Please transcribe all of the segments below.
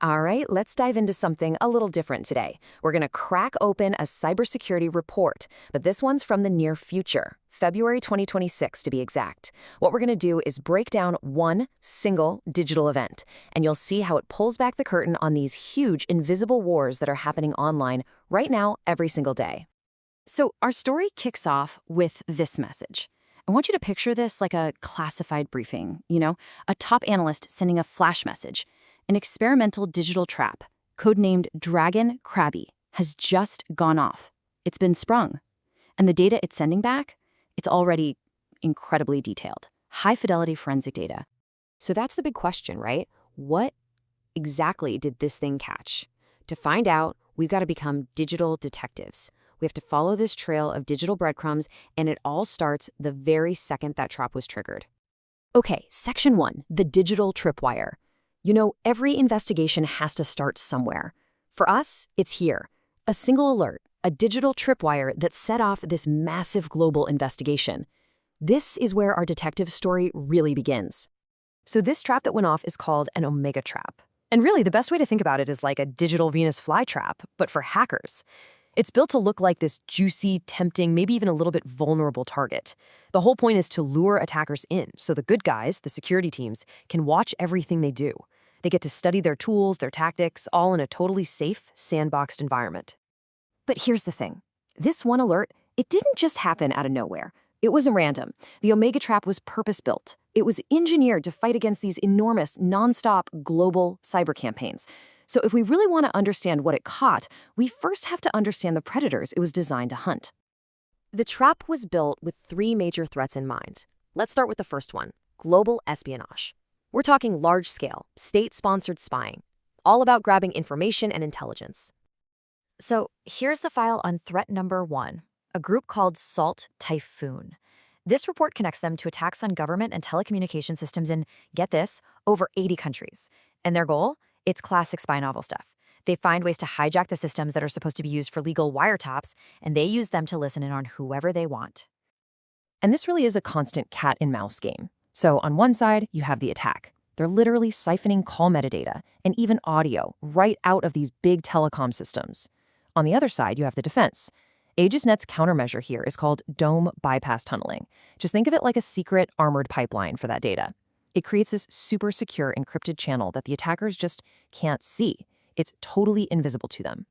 All right, let's dive into something a little different today. We're going to crack open a cybersecurity report, but this one's from the near future, February 2026 to be exact. What we're going to do is break down one single digital event, and you'll see how it pulls back the curtain on these huge invisible wars that are happening online right now every single day. So our story kicks off with this message. I want you to picture this like a classified briefing, a top analyst sending a flash message. An experimental digital trap, codenamed Dragon Krabby, has just gone off. It's been sprung. And the data it's sending back, it's already incredibly detailed. High-fidelity forensic data. So that's the big question, right? What exactly did this thing catch? To find out, we've got to become digital detectives. We have to follow this trail of digital breadcrumbs, and it all starts the very second that trap was triggered. Okay, Section 1, the digital tripwire. Every investigation has to start somewhere. For us, it's here. A single alert, a digital tripwire that set off this massive global investigation. This is where our detective story really begins. So this trap that went off is called an Omega trap. And really, the best way to think about it is like a digital Venus flytrap, but for hackers. It's built to look like this juicy, tempting, maybe even a little bit vulnerable target. The whole point is to lure attackers in, so the good guys, the security teams, can watch everything they do. They get to study their tools, their tactics, all in a totally safe, sandboxed environment. But here's the thing. This one alert, it didn't just happen out of nowhere. It wasn't random. The Omega trap was purpose-built. It was engineered to fight against these enormous, non-stop global cyber campaigns. So if we really want to understand what it caught, we first have to understand the predators it was designed to hunt. The trap was built with three major threats in mind. Let's start with the first one, global espionage. We're talking large-scale, state-sponsored spying, all about grabbing information and intelligence. So here's the file on threat number 1, a group called Typhoon. This report connects them to attacks on government and telecommunication systems in, get this, over 80 countries. And their goal? It's classic spy novel stuff. They find ways to hijack the systems that are supposed to be used for legal wiretaps, and they use them to listen in on whoever they want. And this really is a constant cat-and-mouse game. So on one side, you have the attack. They're literally siphoning call metadata and even audio right out of these big telecom systems. On the other side, you have the defense. Aegisnet's countermeasure here is called dome bypass tunneling. Just think of it like a secret armored pipeline for that data. It creates this super secure encrypted channel that the attackers just can't see. It's totally invisible to them.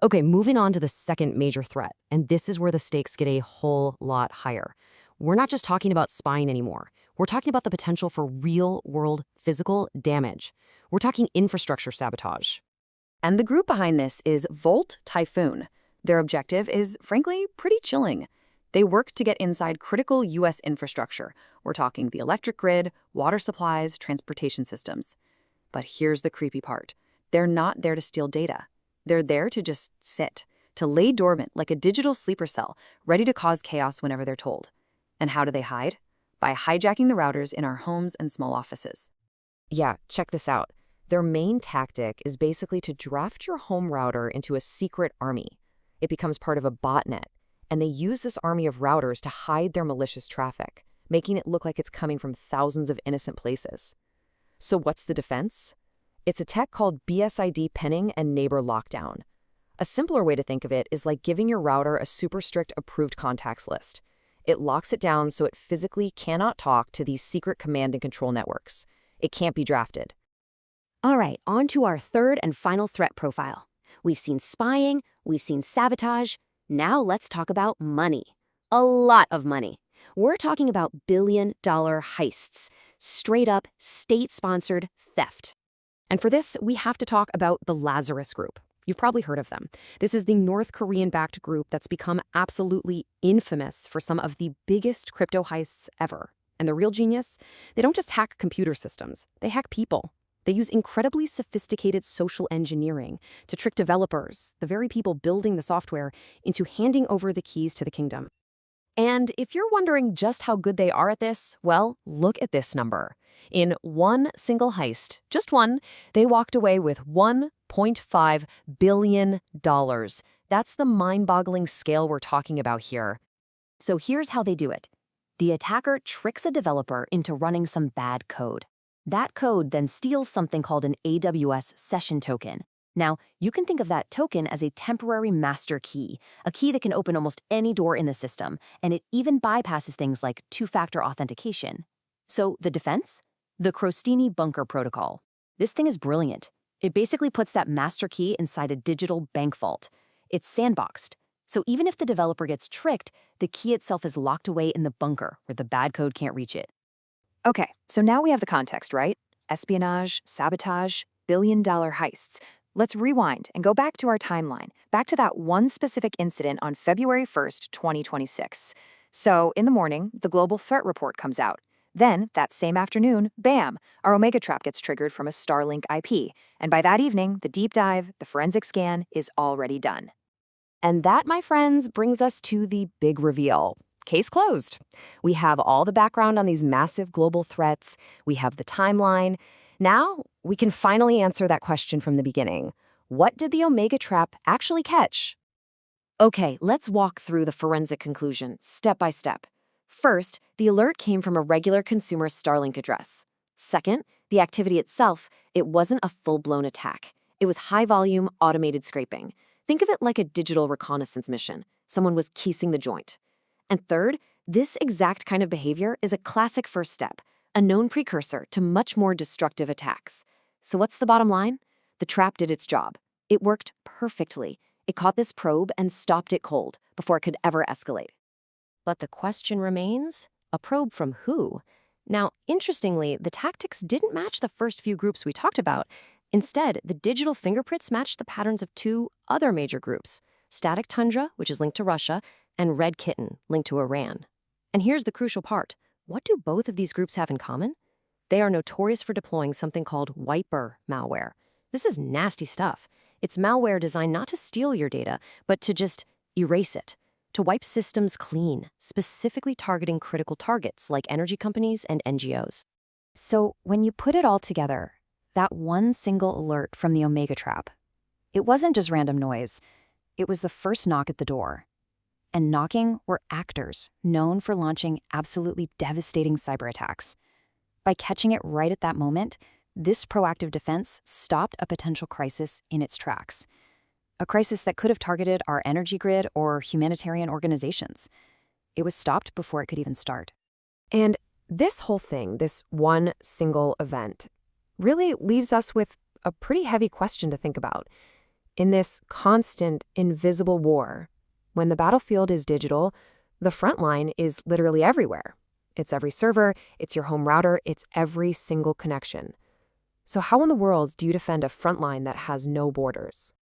Okay, moving on to the second major threat, and this is where the stakes get a whole lot higher. We're not just talking about spying anymore. We're talking about the potential for real-world physical damage. We're talking infrastructure sabotage. And the group behind this is Typhoon. Their objective is, frankly, pretty chilling. They work to get inside critical U.S. infrastructure. We're talking the electric grid, water supplies, transportation systems. But here's the creepy part. They're not there to steal data. They're there to just sit, to lay dormant like a digital sleeper cell, ready to cause chaos whenever they're told. And how do they hide? By hijacking the routers in our homes and small offices. Yeah, check this out. Their main tactic is basically to draft your home router into a secret army. It becomes part of a botnet, and they use this army of routers to hide their malicious traffic, making it look like it's coming from thousands of innocent places. So what's the defense? It's a tech called BSID pinning and neighbor lockdown. A simpler way to think of it is like giving your router a super strict approved contacts list. It locks it down so it physically cannot talk to these secret command and control networks. It can't be drafted. All right, on to our third and final threat profile. We've seen spying, we've seen sabotage. Now let's talk about money. A lot of money. We're talking about billion-dollar heists, straight-up state-sponsored theft. And for this, we have to talk about the Lazarus Group. You've probably heard of them. This is the North Korean-backed group that's become absolutely infamous for some of the biggest crypto heists ever. And the real genius? They don't just hack computer systems. They hack people. They use incredibly sophisticated social engineering to trick developers, the very people building the software, into handing over the keys to the kingdom. And if you're wondering just how good they are at this, well, look at this number. In one single heist, just one, they walked away with $1.5 billion. That's the mind-boggling scale we're talking about here. So here's how they do it. The attacker tricks a developer into running some bad code. That code then steals something called an AWS session token. Now, you can think of that token as a temporary master key, a key that can open almost any door in the system, and it even bypasses things like two-factor authentication. So, the defense? The Crostini bunker protocol. This thing is brilliant. It basically puts that master key inside a digital bank vault. It's sandboxed. So even if the developer gets tricked, the key itself is locked away in the bunker where the bad code can't reach it. Okay, so now we have the context, right? Espionage, sabotage, billion-dollar heists. Let's rewind and go back to our timeline, back to that one specific incident on February 1st, 2026. So in the morning, the global threat report comes out. Then, that same afternoon, bam, our Omega trap gets triggered from a Starlink IP. And by that evening, the deep dive, the forensic scan, is already done. And that, my friends, brings us to the big reveal. Case closed. We have all the background on these massive global threats. We have the timeline. Now, we can finally answer that question from the beginning. What did the Omega trap actually catch? Okay, let's walk through the forensic conclusion, step by step. First, the alert came from a regular consumer Starlink address. Second, the activity itself, it wasn't a full-blown attack. It was high-volume, automated scraping. Think of it like a digital reconnaissance mission. Someone was casing the joint. And third, this exact kind of behavior is a classic first step, a known precursor to much more destructive attacks. So what's the bottom line? The trap did its job. It worked perfectly. It caught this probe and stopped it cold before it could ever escalate. But the question remains, a probe from who? Now, interestingly, the tactics didn't match the first few groups we talked about. Instead, the digital fingerprints matched the patterns of two other major groups, Static Tundra, which is linked to Russia, and Red Kitten, linked to Iran. And here's the crucial part. What do both of these groups have in common? They are notorious for deploying something called wiper malware. This is nasty stuff. It's malware designed not to steal your data, but to just erase it, to wipe systems clean, specifically targeting critical targets like energy companies and NGOs. So when you put it all together, that one single alert from the Omega trap, it wasn't just random noise. It was the first knock at the door. And knocking were actors known for launching absolutely devastating cyber attacks. By catching it right at that moment, this proactive defense stopped a potential crisis in its tracks. A crisis that could have targeted our energy grid or humanitarian organizations. It was stopped before it could even start. And this whole thing, this one single event, really leaves us with a pretty heavy question to think about. In this constant, invisible war, when the battlefield is digital, the front line is literally everywhere. It's every server, it's your home router, it's every single connection. So how in the world do you defend a front line that has no borders?